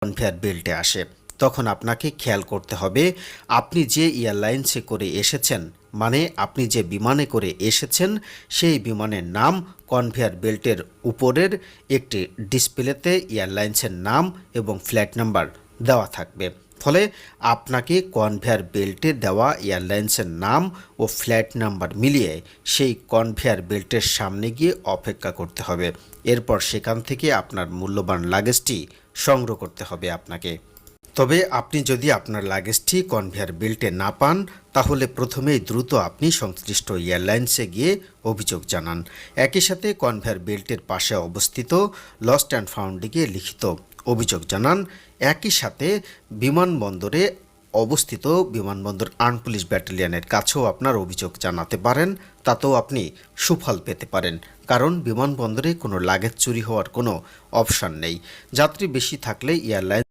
Conveyor বেল্টে আসে, তখন আপনাকে খেয়াল করতে হবে আপনি যে এয়ারলাইন্সে করে এসেছেন, মানে আপনি যে বিমানে করে এসেছেন, সেই বিমানের নাম কনভেয়ার বেল্টের উপরের একটি ডিসপ্লেতে এয়ারলাইন্সের নাম এবং ফ্লাইট নাম্বার দেওয়া থাকবে। ফলে আপনাকে কনভেয়ার বেল্টে দেওয়া এয়ারলাইন্সের নাম ও ফ্লাইট নাম্বার মিলিয়ে সেই কনভেয়ার বেল্টের সামনে গিয়ে অপেক্ষা করতে হবে। এরপর সেখান থেকে আপনার মূল্যবান লাগেজটি সংগ্রহ করতে হবে আপনাকে। তবে আপনি যদি আপনার লাগেজটি কনভেয়ার বেল্টে না পান, তাহলে প্রথমেই দ্রুত আপনি সংশ্লিষ্ট এয়ারলাইন্সে গিয়ে অভিযোগ জানান। একই সাথে কনভেয়ার বেল্টের পাশে অবস্থিত লস্ট অ্যান্ড ফাউন্ডে গিয়ে লিখিত অভিযোগ জানান। একই সাথে বিমানবন্দরে অবস্থিত বিমানবন্দর আর্মড পুলিশ ব্যাটালিয়নের কাছেও আপনার অভিযোগ জানাতে পারেন, তাতেও আপনি সুফল পেতে পারেন। কারণ বিমানবন্দরে কোনো লাগেজ চুরি হওয়ার কোনো অপশান নেই। যাত্রী বেশি থাকলে এয়ারলাইন